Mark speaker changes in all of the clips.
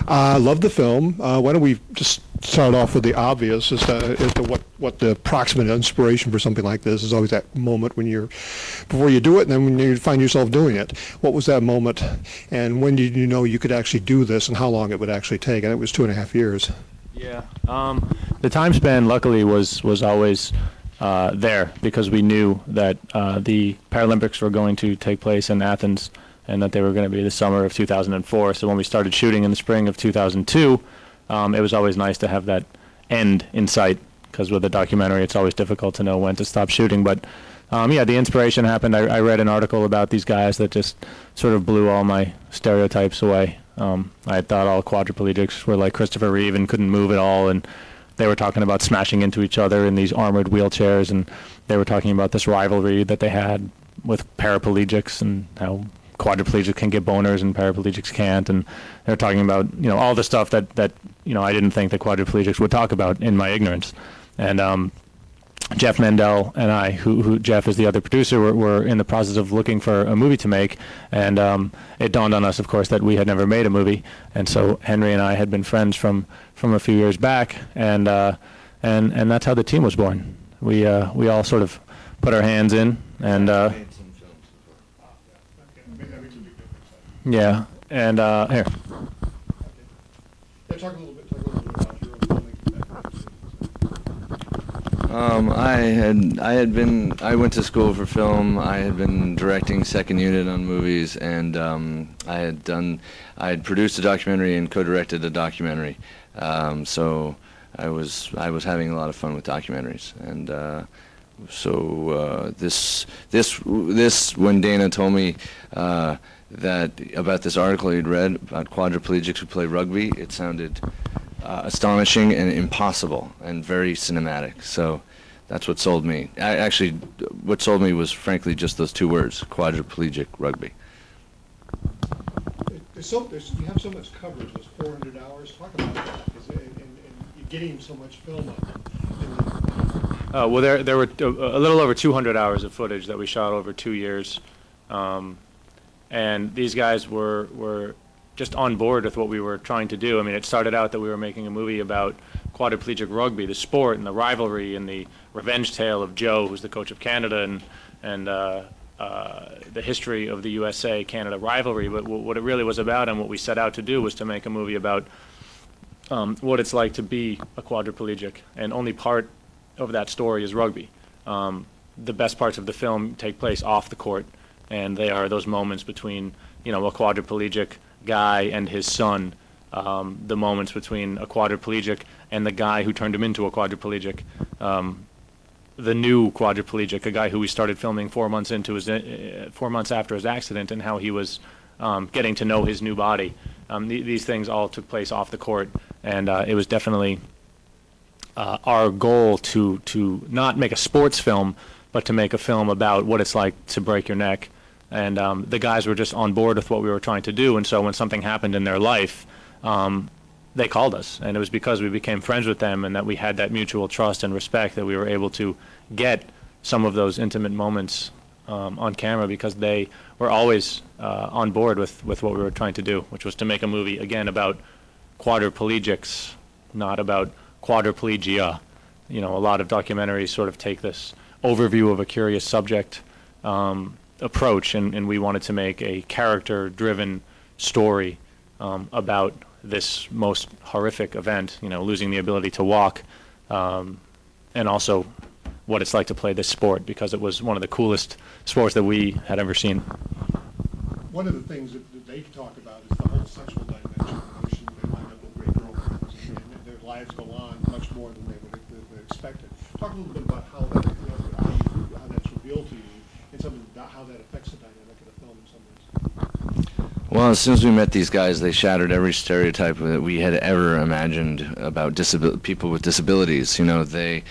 Speaker 1: I love the film. Why don't we just start off with the obvious as to what the approximate inspiration for something like this is. Always that moment when before you do it and then when you find yourself doing it. What was that moment, and when did you know you could actually do this, and how long it would actually take? And it was 2.5 years.
Speaker 2: Yeah, the time span luckily was always there, because we knew that the Paralympics were going to take place in Athens, and that they were going to be the summer of 2004. So when we started shooting in the spring of 2002, it was always nice to have that end in sight, because with a documentary it's always difficult to know when to stop shooting. But yeah, the inspiration happened. I read an article about these guys that just sort of blew all my stereotypes away. I had thought all quadriplegics were like Christopher Reeve and couldn't move at all, and they were talking about smashing into each other in these armored wheelchairs, and they were talking about this rivalry that they had with paraplegics and how quadriplegics can get boners and paraplegics can't, and they're talking about, you know, all the stuff that you know, I didn't think that quadriplegics would talk about in my ignorance. And Jeff Mandel and I, who Jeff is the other producer, were in the process of looking for a movie to make, and it dawned on us, of course, that we had never made a movie, and so Henry and I had been friends from a few years back, and that's how the team was born. We all sort of put our hands in, and yeah, and here.
Speaker 1: Talk a little bit about your own
Speaker 3: filmmaking. I went to school for film. I had been directing second unit on movies, and I had produced a documentary and co-directed a documentary. So I was having a lot of fun with documentaries, and so this when Dana told me that about this article he'd read about quadriplegics who play rugby, it sounded astonishing and impossible and very cinematic. So that's what sold me. Actually, what sold me was frankly just those two words: quadriplegic rugby.
Speaker 1: You have so much coverage, those 400 hours. Talk about that, and you're getting so much film on.
Speaker 2: Well, there were a little over 200 hours of footage that we shot over 2 years. And these guys were just on board with what we were trying to do. I mean, it started out that we were making a movie about quadriplegic rugby, the sport and the rivalry and the revenge tale of Joe, who's the coach of Canada, and the history of the USA-Canada rivalry. But what it really was about, and what we set out to do, was to make a movie about what it's like to be a quadriplegic. And only part of that story is rugby. The best parts of the film take place off the court, and they are those moments between, you know, a quadriplegic guy and his son, the moments between a quadriplegic and the guy who turned him into a quadriplegic, the new quadriplegic, a guy who we started filming 4 months into 4 months after his accident, and how he was getting to know his new body. These things all took place off the court, and it was definitely our goal to not make a sports film, but to make a film about what it's like to break your neck. And the guys were just on board with what we were trying to do, and so when something happened in their life, they called us, and it was because we became friends with them and that we had that mutual trust and respect that we were able to get some of those intimate moments on camera, because they were always on board with what we were trying to do, which was to make a movie, again, about quadriplegics, not about quadriplegia. You know, a lot of documentaries sort of take this overview of a curious subject approach, and we wanted to make a character-driven story about this most horrific event, you know, losing the ability to walk, and also what it's like to play this sport, because it was one of the coolest sports that we had ever seen.
Speaker 1: One of the things that they talk about is the whole sexual dimension of the notion that they wind up with great girlfriends, and their lives go on much more than they would have expected. Talk a little bit about how that, how that's revealed to you, and some of how that affects the dynamic of the film in some ways.
Speaker 3: Well, as soon as we met these guys, they shattered every stereotype that we had ever imagined about people with disabilities. You know, they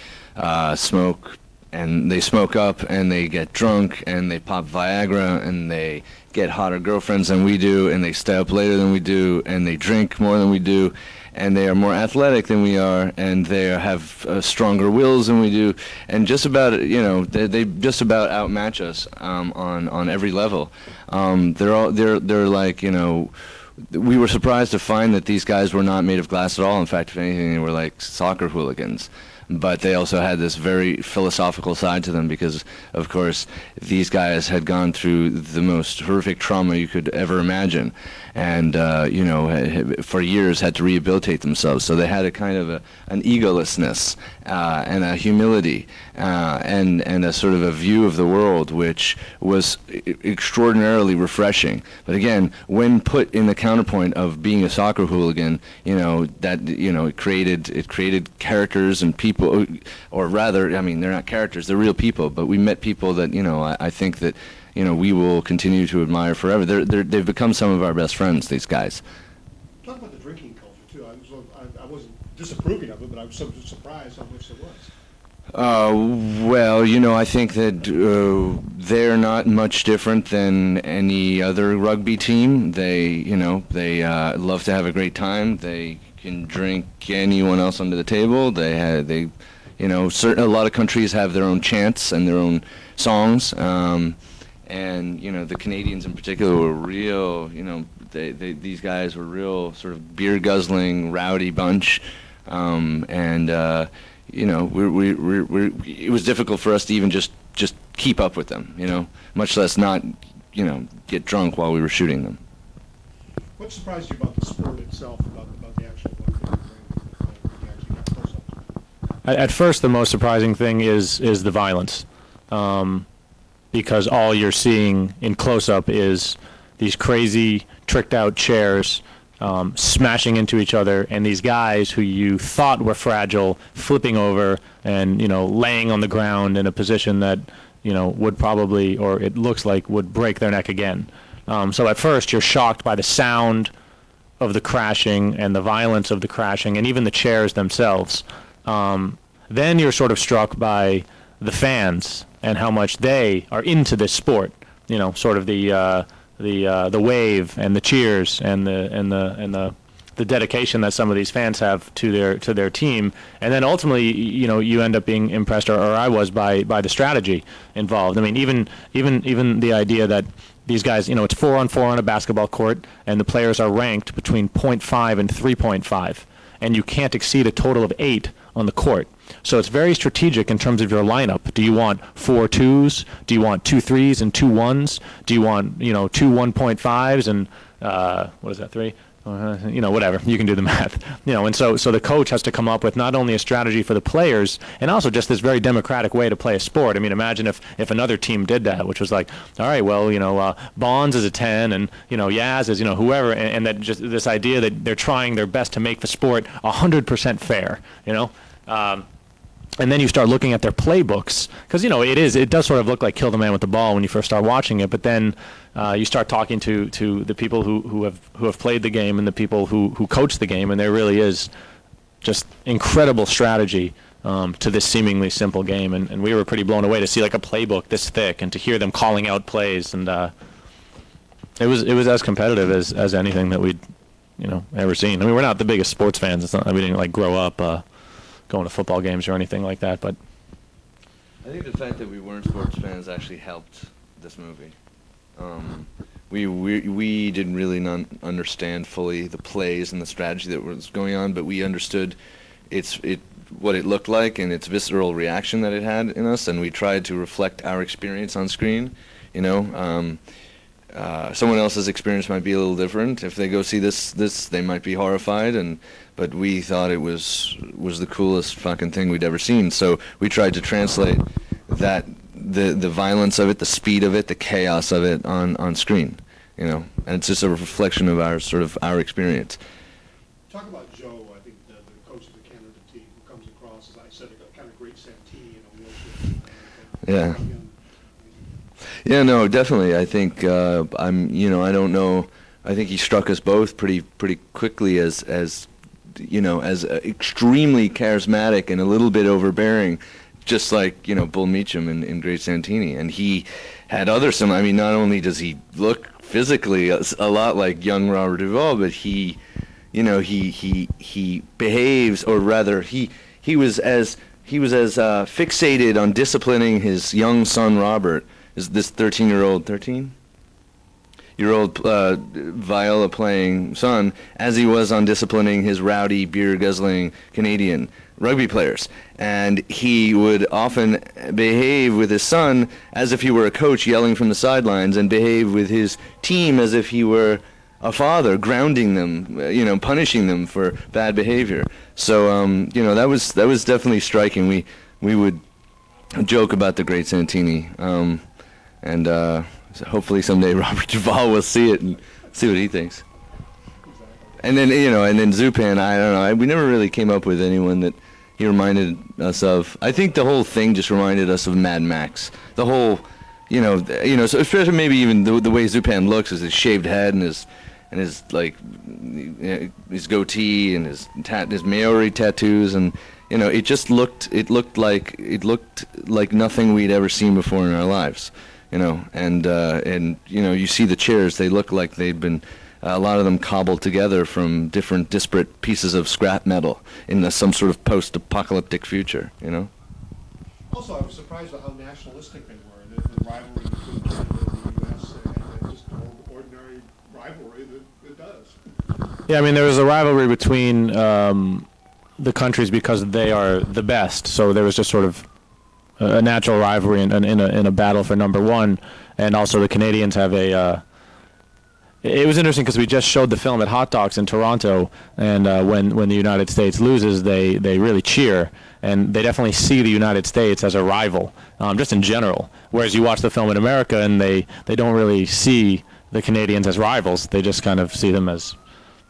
Speaker 3: smoke, and they smoke up, and they get drunk, and they pop Viagra, and they get hotter girlfriends than we do, and they stay up later than we do, and they drink more than we do, and they are more athletic than we are, and they have stronger wills than we do, and just about, you know, they just about outmatch us on every level. They're like, you know, we were surprised to find that these guys were not made of glass at all. In fact, if anything, they were like soccer hooligans. But they also had this very philosophical side to them because, of course, these guys had gone through the most horrific trauma you could ever imagine, and you know, for years had to rehabilitate themselves. So they had a kind of an egolessness and a humility and a sort of a view of the world which was extraordinarily refreshing. But again, when put in the counterpoint of being a soccer hooligan, you know, that, you know, it created characters and people. Or rather, I mean, they're not characters, they're real people, but we met people that, you know, I think that, you know, we will continue to admire forever. They've become some of our best friends, these guys.
Speaker 1: Talk about the drinking culture, too. I wasn't disapproving of it, but I was so surprised how much there was.
Speaker 3: Well, you know, I think that they're not much different than any other rugby team. They, you know, they love to have a great time. They can drink anyone else under the table. They, you know, a lot of countries have their own chants and their own songs, and you know, the Canadians in particular were real. You know, these guys were real sort of beer guzzling, rowdy bunch, and you know, it was difficult for us to even just keep up with them. You know, much less not, you know, get drunk while we were shooting them.
Speaker 1: What surprised you about the sport itself, about the actual one that you actually got close up to?
Speaker 2: At first, the most surprising thing is the violence, because all you're seeing in close-up is these crazy, tricked-out chairs smashing into each other, and these guys who you thought were fragile flipping over and, you know, laying on the ground in a position that, you know, would probably, or it looks like, would break their neck again. So at first you're shocked by the sound of the crashing and the violence of the crashing and even the chairs themselves. Then you're sort of struck by the fans and how much they are into this sport. You know, sort of the wave and the cheers and the dedication that some of these fans have to their team. And then ultimately, you know, you end up being impressed, or I was, by the strategy involved. I mean, even the idea that these guys, you know, it's 4-on-4 on a basketball court, and the players are ranked between 0.5 and 3.5, and you can't exceed a total of 8 on the court. So it's very strategic in terms of your lineup. Do you want 4 2s? Do you want 2 3s and 2 1s? Do you want, you know, 2 1.5s and what is that, 3? You know, whatever, you can do the math. You know, and so the coach has to come up with not only a strategy for the players, and also just this very democratic way to play a sport. I mean, imagine if another team did that, which was like, all right, well, you know, Bonds is a 10, and, you know, Yaz is, you know, whoever, and that just this idea that they're trying their best to make the sport 100% fair, you know. And then you start looking at their playbooks, because, you know, it does sort of look like Kill the Man with the Ball when you first start watching it, but then you start talking to the people who have played the game and the people who coach the game, and there really is just incredible strategy to this seemingly simple game, and we were pretty blown away to see like a playbook this thick and to hear them calling out plays, and it was as competitive as anything that we'd, you know, ever seen. I mean, we're not the biggest sports fans. It's not, we didn't like grow up going to football games or anything like that, but
Speaker 3: I think the fact that we weren't sports fans actually helped this movie. We didn't really understand fully the plays and the strategy that was going on, but we understood what it looked like and its visceral reaction that it had in us, and we tried to reflect our experience on screen. You know, someone else's experience might be a little different. If they go see this, they might be horrified, but we thought it was the coolest fucking thing we'd ever seen. So we tried to translate that, the violence of it, the speed of it, the chaos of it on screen, you know. And it's just a reflection of our experience.
Speaker 1: Talk about Joe. I think the coach of the Canada team, who comes across, as I said, a kind of great Santini in a wheelchair.
Speaker 3: Yeah. Yeah, no, definitely. I think you know, I don't know. I think he struck us both pretty quickly as you know, as extremely charismatic and a little bit overbearing, just like, you know, Bull Meacham in Great Santini. And he had I mean, not only does he look physically a lot like young Robert Duvall, but he, you know, he behaves, or rather, he was as fixated on disciplining his young son Robert, is this 13-year-old, 13? 12-year-old viola-playing son as he was on disciplining his rowdy, beer-guzzling Canadian rugby players. And he would often behave with his son as if he were a coach yelling from the sidelines, and behave with his team as if he were a father, grounding them, punishing them for bad behavior. So, that was definitely striking. We would joke about the great Santini, and so hopefully someday Robert Duvall will see it and see what he thinks. And then, Zupan, I don't know, we never really came up with anyone that he reminded us of. I think the whole thing just reminded us of Mad Max. The whole, so especially maybe even the way Zupan looks, with his shaved head and his his goatee and his Maori tattoos, and it just looked like nothing we'd ever seen before in our lives, and you see the chairs, they look like they'd been a lot of them cobbled together from different disparate pieces of scrap metal in some sort of post-apocalyptic future,
Speaker 1: Also, I was surprised at how nationalistic they were. The rivalry between Canada and the U.S. and just an ordinary rivalry that it does.
Speaker 2: Yeah, I mean, there was a rivalry between the countries because they are the best. So there was just sort of a natural rivalry in a battle for number one. And also the Canadians have a... It was interesting because we just showed the film at Hot Docs in Toronto, and when the United States loses, they really cheer, and they definitely see the United States as a rival, just in general. Whereas you watch the film in America, and they don't really see the Canadians as rivals. They just kind of see them as,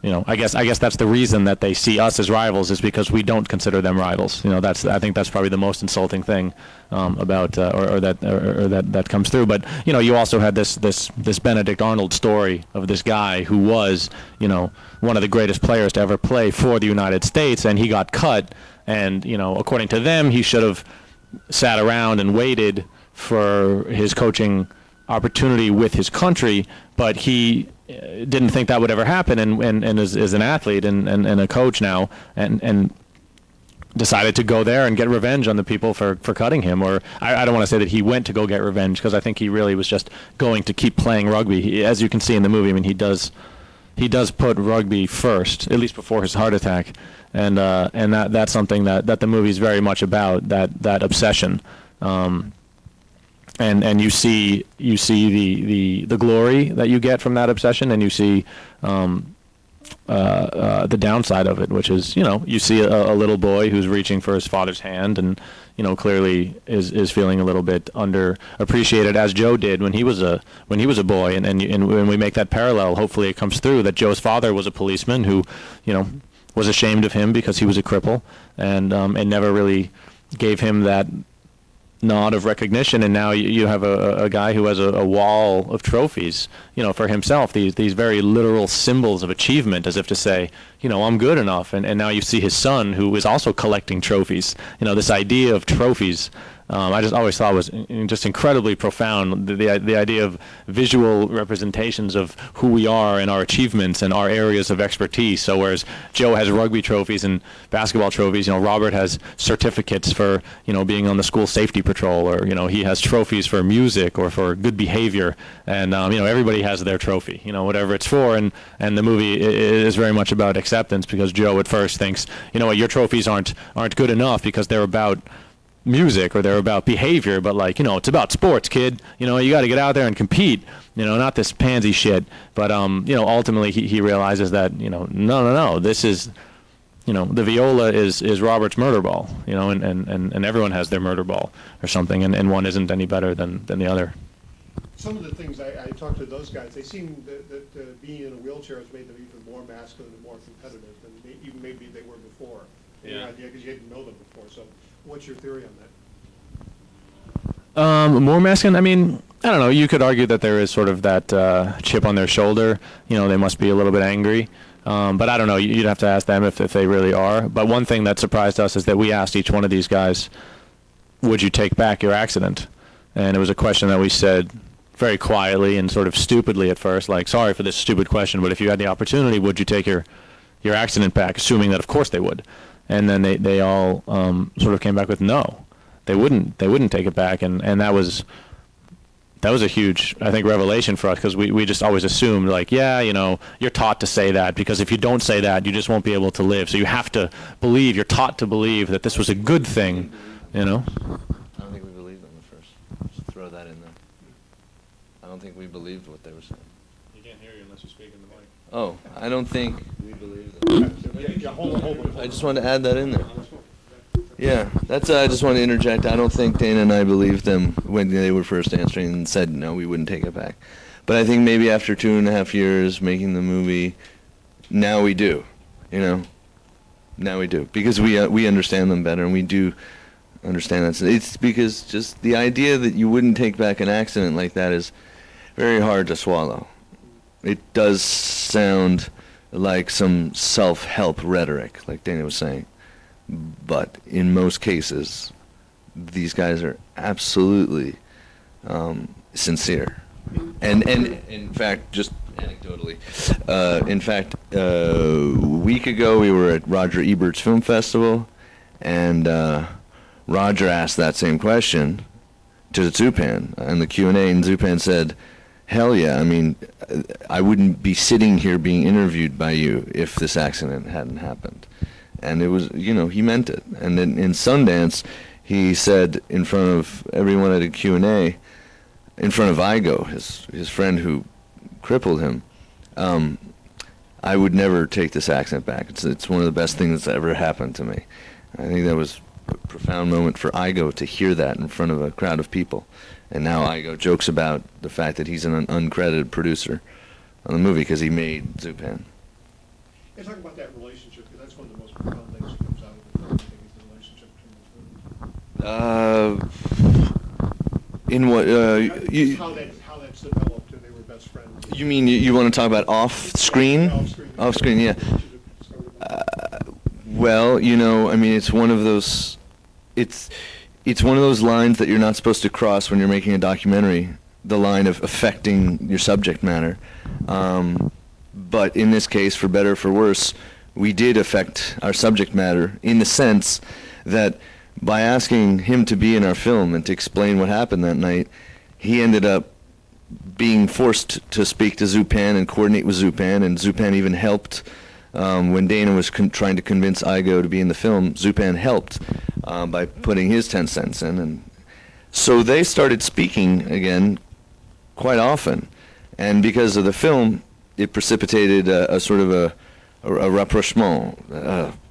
Speaker 2: I guess that's the reason that they see us as rivals, is because we don't consider them rivals. I think that's probably the most insulting thing about that comes through. But you also had this Benedict Arnold story of this guy who was one of the greatest players to ever play for the United States, and he got cut, and according to them, he should have sat around and waited for his coaching opportunity with his country, but he didn't think that would ever happen, and is an athlete and a coach now, and decided to go there and get revenge on the people for cutting him. Or I don't want to say that he went to go get revenge, because I think he really was just going to keep playing rugby. As you can see in the movie, I mean, he does put rugby first, at least before his heart attack, and that's something that the movie is very much about, that obsession. And you see the glory that you get from that obsession, and you see the downside of it, which is you see a little boy who's reaching for his father's hand, and clearly is feeling a little bit underappreciated, as Joe did when he was a boy, and when we make that parallel, hopefully it comes through that Joe's father was a policeman who was ashamed of him because he was a cripple, and never really gave him that nod of recognition. And now you have a guy who has a wall of trophies, for himself, these very literal symbols of achievement, as if to say, I'm good enough. And now you see his son, who is also collecting trophies. This idea of trophies, I just always thought was just incredibly profound. The idea of visual representations of who we are and our achievements and our areas of expertise. So whereas Joe has rugby trophies and basketball trophies, Robert has certificates for being on the school safety patrol, or he has trophies for music or for good behavior, and everybody has their trophy, whatever it's for. And the movie is very much about acceptance, because Joe at first thinks, your trophies aren't good enough because they're about music or they're about behavior, but it's about sports, kid. You got to get out there and compete, not this pansy shit. But ultimately he realizes that no, this is the viola is Robert's Murderball, and everyone has their Murderball or something, and one isn't any better than the other.
Speaker 1: Some of the things I talked to those guys, they seem that being in a wheelchair has made them even more masculine and more competitive than even maybe they were before.
Speaker 2: Yeah.
Speaker 1: Because you didn't know them before. So what's your theory on that?
Speaker 2: More masculine? I mean, I don't know. You could argue that there is sort of that chip on their shoulder. They must be a little bit angry. But I don't know. You'd have to ask them if they really are. But one thing that surprised us is that we asked each one of these guys, would you take back your accident? And it was a question that we said very quietly and sort of stupidly at first, like, sorry for this stupid question, but if you had the opportunity, would you take your accident back? Assuming that, of course, they would. And then they all sort of came back with no. They wouldn't take it back, and that was that was a huge, I think, revelation for us, because we just always assumed, like, yeah, you know, you're taught to say that, because if you don't say that, you just won't be able to live. So you have to believe, you're taught to believe that this was a good thing, you know?
Speaker 3: I don't think we believed them at first. Just throw that in there. I don't think we believed what they were saying.
Speaker 2: You can't hear you unless you speak in the mic.
Speaker 3: Oh, I don't think we believed them.
Speaker 1: Yeah, hold on.
Speaker 3: I just wanted to add that in there. Yeah, that's. I just want to interject. I don't think Dana and I believed them when they were first answering and said no, we wouldn't take it back. But I think maybe after 2.5 years making the movie, now we do. You know, now we do, because we understand them better, and we do understand that. It's because just the idea that you wouldn't take back an accident like that is very hard to swallow. It does sound like some self-help rhetoric, like Dana was saying. But in most cases, these guys are absolutely sincere. And in fact, just anecdotally, a week ago we were at Roger Ebert's Film Festival, and Roger asked that same question to Zupan in the Q&A, and Zupan said, hell yeah, I mean, I wouldn't be sitting here being interviewed by you if this accident hadn't happened. And it was, you know, he meant it. And then in Sundance, he said in front of everyone at a Q&A, in front of Igo, his friend who crippled him, I would never take this accident back. It's one of the best things that's ever happened to me. I think that was a profound moment for Igo to hear that in front of a crowd of people. And now Igo jokes about the fact that he's an uncredited producer on the movie because he made Zupan.
Speaker 1: Let's talk about that relationship, because that's one of the most profound things that comes out of the film, I think, is the relationship between those movies.
Speaker 3: In what?
Speaker 1: How that's developed, and they were best friends.
Speaker 3: You mean you want to talk about off screen?
Speaker 1: Off-screen.
Speaker 3: Off screen, yeah. Well, you know, I mean, it's one of those. It's one of those lines that you're not supposed to cross when you're making a documentary. The line of affecting your subject matter. But in this case, for better or for worse, we did affect our subject matter in the sense that by asking him to be in our film and to explain what happened that night, he ended up being forced to speak to Zupan and coordinate with Zupan, and Zupan even helped when Dana was trying to convince Igo to be in the film. Zupan helped by putting his 10 cents in, and so they started speaking again quite often, and because of the film, it precipitated a sort of a rapprochement.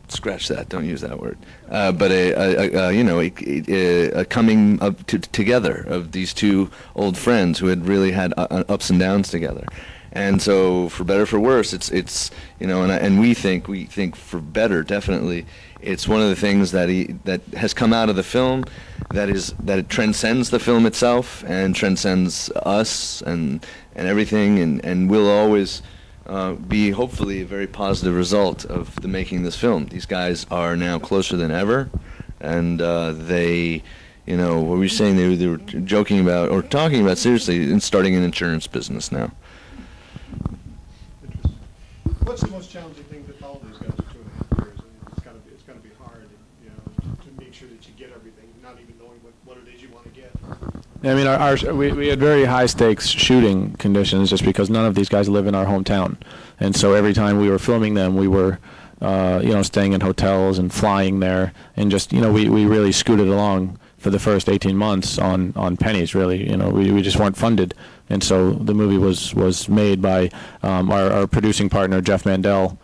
Speaker 3: Scratch that. Don't use that word. But a coming up together of these two old friends who had really had ups and downs together. And so, for better or for worse, it's you know, and we think for better, definitely, it's one of the things that has come out of the film, that it transcends the film itself and transcends us and everything, and will always be hopefully a very positive result of the making this film. These guys are now closer than ever, and they, you know, what were you saying? They were joking about or talking about seriously in starting an insurance business now.
Speaker 1: Interesting. What's the most challenging thing that all these guys are 2.5 years? I mean, it's got to be hard, you know, to make sure that you get everything, not even knowing what it is you want to get.
Speaker 2: I mean, we had very high stakes shooting conditions just because none of these guys live in our hometown, and so every time we were filming them, we were, you know, staying in hotels and flying there, and just, you know, we really scooted along for the first 18 months on pennies, really. You know, we just weren't funded, and so the movie was made by our producing partner Jeff Mandel,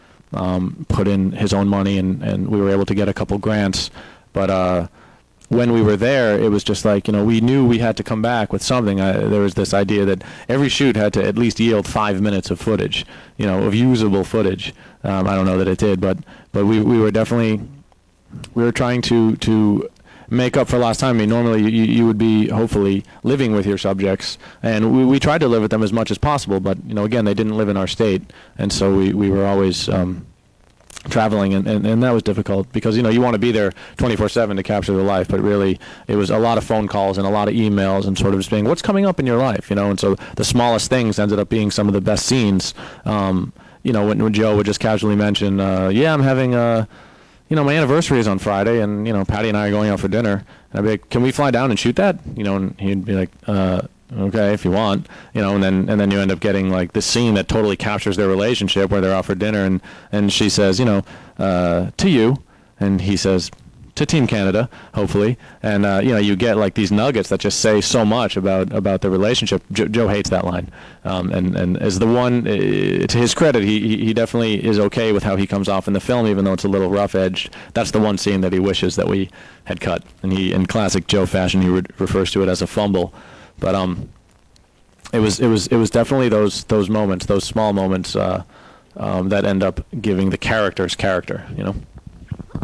Speaker 2: put in his own money, and we were able to get a couple grants, but. When we were there, it was just like, you know, we knew we had to come back with something. There was this idea that every shoot had to at least yield 5 minutes of footage, you know, of usable footage. I don't know that it did, but we were definitely, we were trying to make up for lost time. I mean, normally you would be hopefully living with your subjects, and we tried to live with them as much as possible, but, you know, again, they didn't live in our state, and so we were always traveling, and that was difficult because, you know, you want to be there 24/7 to capture the life, but really it was a lot of phone calls and a lot of emails and sort of just being, what's coming up in your life, you know, and so the smallest things ended up being some of the best scenes. You know, when Joe would just casually mention, yeah, I'm having you know, my anniversary is on Friday, and, you know, Patty and I are going out for dinner, and I'd be like, can we fly down and shoot that? You know, and he'd be like, okay, if you want, you know, and then you end up getting like this scene that totally captures their relationship where they're out for dinner, and she says, you know, to you, and he says, to Team Canada, hopefully, and you know, you get like these nuggets that just say so much about the relationship. Joe hates that line, and as the one, to his credit, he definitely is okay with how he comes off in the film, even though it's a little rough edged. That's the one scene that he wishes that we had cut, and he, in classic Joe fashion, he refers to it as a fumble, but it was definitely those moments, those small moments that end up giving the characters character, you know.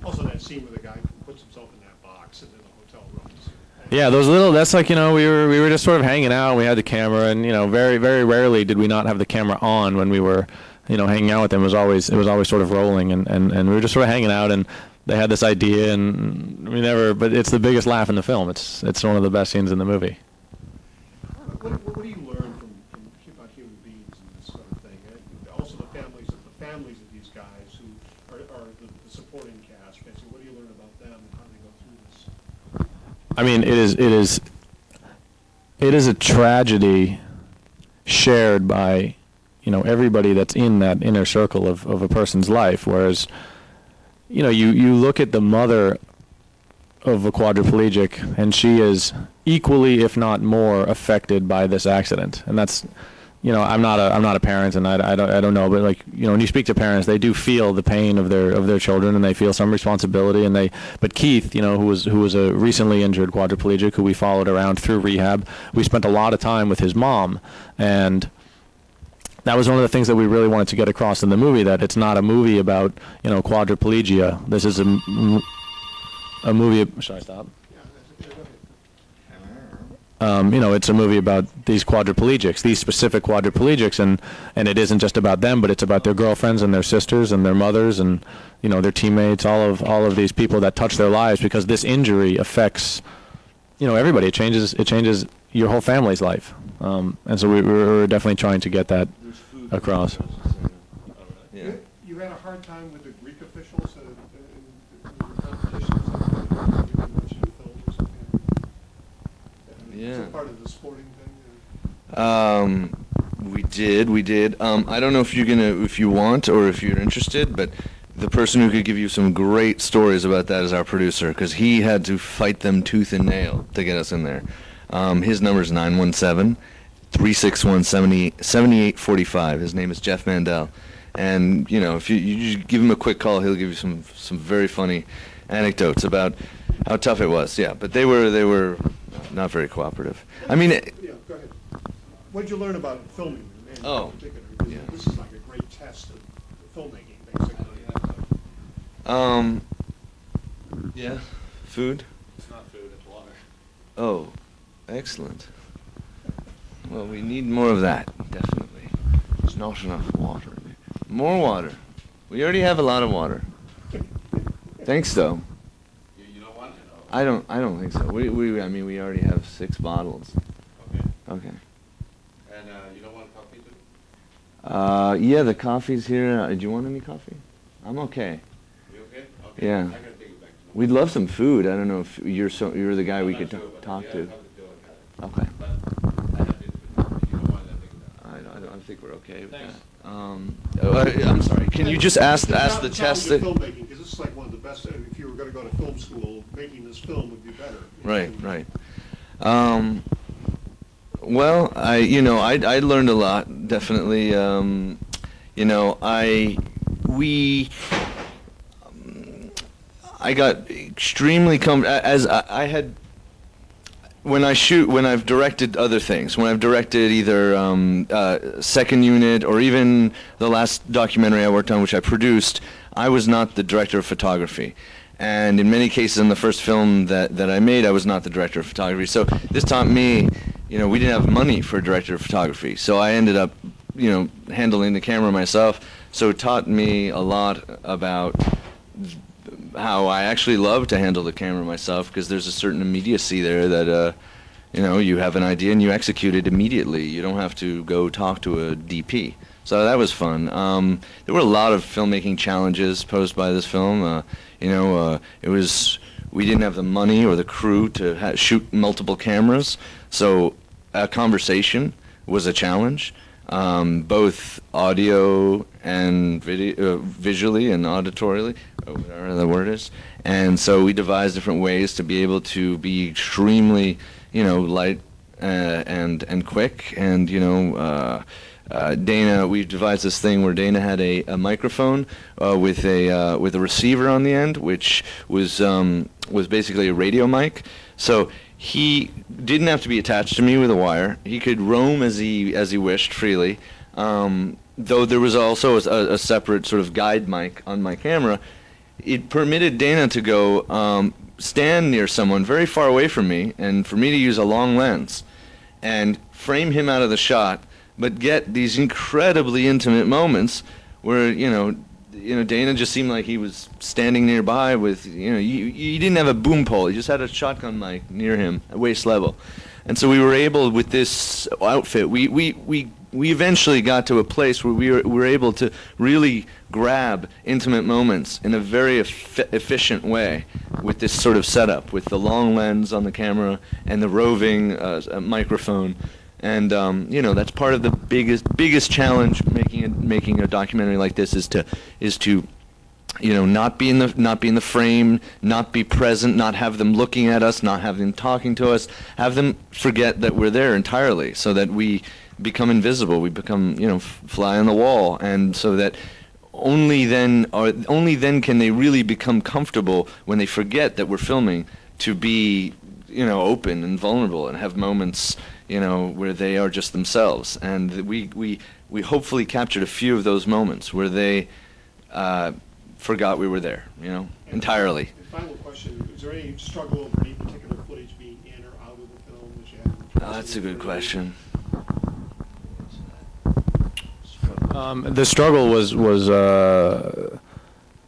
Speaker 1: Also, that scene where the guy puts himself in that box and then the hotel rooms.
Speaker 2: Yeah, those little. That's like, you know, we were just sort of hanging out. And we had the camera, and you know, very rarely did we not have the camera on when we were, you know, hanging out with them. It was always sort of rolling, and we were just sort of hanging out, and they had this idea, and we never. But it's the biggest laugh in the film. It's one of the best scenes in the movie.
Speaker 1: What do you learn from about human beings and this sort of thing? Also, the families of these guys who are the supporting cast. Basically, what do you learn about them and how they go through this?
Speaker 2: I mean, it is a tragedy shared by, you know, everybody that's in that inner circle of a person's life. Whereas, you know, you look at the mother of a quadriplegic, and she is equally, if not more, affected by this accident. And that's, you know, I'm not a parent, and I don't know, but like, you know, when you speak to parents, they do feel the pain of their children, and they feel some responsibility. And but Keith, you know, who was a recently injured quadriplegic, who we followed around through rehab, we spent a lot of time with his mom, and that was one of the things that we really wanted to get across in the movie, that it's not a movie about, you know, quadriplegia. This is a movie. Should I stop? You know, it's a movie about these quadriplegics, these specific quadriplegics, and it isn't just about them, but it's about their girlfriends and their sisters and their mothers and, you know, their teammates, all of these people that touch their lives, because this injury affects, you know, everybody. It changes your whole family's life, and so we were definitely trying to get that across.
Speaker 3: Yeah.
Speaker 1: You had a hard time with the Greek officials in your competitions. You mentioned film or something.
Speaker 3: Yeah.
Speaker 1: Is it part of the sporting thing?
Speaker 3: We did. I don't know if you want or if you're interested, but the person who could give you some great stories about that is our producer, because he had to fight them tooth and nail to get us in there. His number is 917-361-7845. His name is Jeff Mandel. And, you know, if you just give him a quick call, he'll give you some very funny anecdotes about how tough it was. Yeah, but they were not very cooperative. I mean,
Speaker 1: Yeah, go ahead. What did you learn about filming in particular? Because this is like a great test of filmmaking, basically.
Speaker 3: Yeah, food?
Speaker 2: It's not food, it's water.
Speaker 3: Oh, excellent. Well, we need more of that, definitely. There's not enough water. More water. We already have a lot of water. Thanks, though.
Speaker 2: You don't want it?
Speaker 3: I don't think so. I mean, we already have 6 bottles.
Speaker 2: Okay.
Speaker 3: Okay.
Speaker 2: And you don't want coffee too?
Speaker 3: Yeah, the coffee's here. Do you want any coffee? I'm okay.
Speaker 2: You okay? Okay.
Speaker 3: Yeah.
Speaker 2: I gotta take it back to
Speaker 3: We'd love some food. I don't know if you're the guy we could talk to. Okay. I think we're okay with that. I'm sorry. Can you just ask the test?
Speaker 1: Filmmaking, because this is like one of the best. If you were going to go to film school, making this film would be better.
Speaker 3: Right. Well, I learned a lot, definitely. You know, I got extremely as I had. When I've directed other things, when I've directed either Second Unit or even the last documentary I worked on, which I produced, I was not the director of photography. And in many cases in the first film that I made, I was not the director of photography. So this taught me, you know, we didn't have money for a director of photography. So I ended up, you know, handling the camera myself. So it taught me a lot about how I actually love to handle the camera myself, because there's a certain immediacy there that, you know, you have an idea and you execute it immediately. You don't have to go talk to a DP. So that was fun. There were a lot of filmmaking challenges posed by this film. You know, we didn't have the money or the crew to shoot multiple cameras. So a conversation was a challenge, both audio and video, visually and auditorily, or whatever the word is. And so we devised different ways to be able to be extremely, light and quick. And Dana, we devised this thing where Dana had a microphone with a receiver on the end, which was basically a radio mic. So he didn't have to be attached to me with a wire. He could roam as he wished freely. Though there was also a separate sort of guide mic on my camera. It permitted Dana to go stand near someone very far away from me, and for me to use a long lens and frame him out of the shot, but get these incredibly intimate moments where Dana just seemed like he was standing nearby with he didn't have a boom pole, he just had a shotgun mic near him at waist level. And so we were able, with this outfit, we eventually got to a place where we were able to really grab intimate moments in a very efficient way with this sort of setup, with the long lens on the camera and the roving microphone. And that's part of the biggest challenge making a documentary like this is to not be in the frame, not be present, not have them looking at us, not have them talking to us, have them forget that we're there entirely, so that we become invisible, we become fly on the wall, and so that only then can they really become comfortable when they forget that we're filming, to be open and vulnerable and have moments where they are just themselves. And we hopefully captured a few of those moments where they forgot we were there, entirely.
Speaker 1: And final question, is there any struggle of any particular footage being in or out of the film that you had?
Speaker 3: Oh, that's a good question.
Speaker 2: The struggle was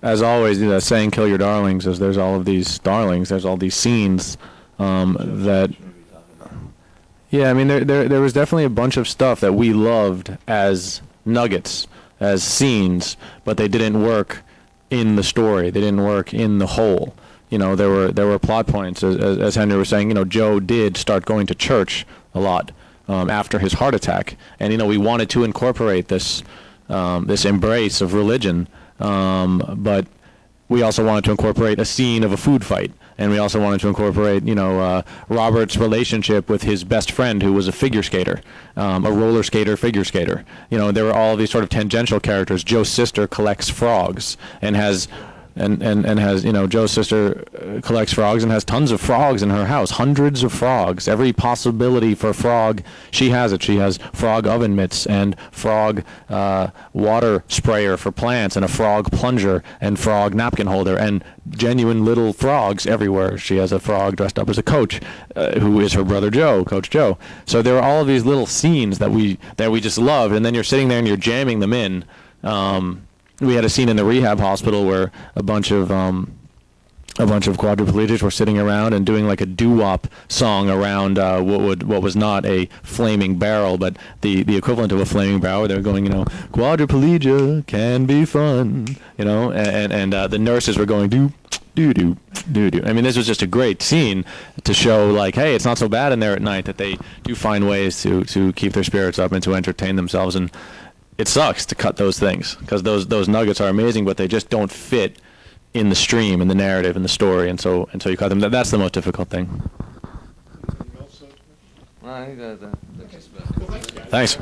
Speaker 2: as always, saying "kill your darlings," as there's all of these darlings, there's all these scenes that. Yeah, I mean, there was definitely a bunch of stuff that we loved as nuggets, as scenes, but they didn't work in the story. They didn't work in the whole. There were plot points, as Henry was saying. Joe did start going to church a lot after his heart attack, and we wanted to incorporate this embrace of religion, but we also wanted to incorporate a scene of a food fight. And we also wanted to incorporate, Robert's relationship with his best friend, who was a figure skater, a roller skater, figure skater. There were all these sort of tangential characters. Joe's sister collects frogs and has Joe's sister collects frogs and has tons of frogs in her house, hundreds of frogs. Every possibility for frog, she has it. She has frog oven mitts and frog water sprayer for plants and a frog plunger and frog napkin holder and genuine little frogs everywhere. She has a frog dressed up as a coach, who is her brother Joe, Coach Joe. So there were all of these little scenes that we just loved, and then you're sitting there and you're jamming them in. We had a scene in the rehab hospital where a bunch of quadriplegics were sitting around and doing like a doo-wop song around what was not a flaming barrel, but the equivalent of a flaming barrel. They were going, quadriplegia can be fun, and the nurses were going do do do do do. I mean, this was just a great scene to show, like, hey, it's not so bad in there at night, that they do find ways to keep their spirits up and to entertain themselves. And it sucks to cut those things, because those nuggets are amazing, but they just don't fit in the stream, in the narrative, in the story, and so you cut them. That's the most difficult thing.
Speaker 1: Anything else?
Speaker 3: Well, I think that's
Speaker 1: Well, thanks, guys.
Speaker 2: Thanks.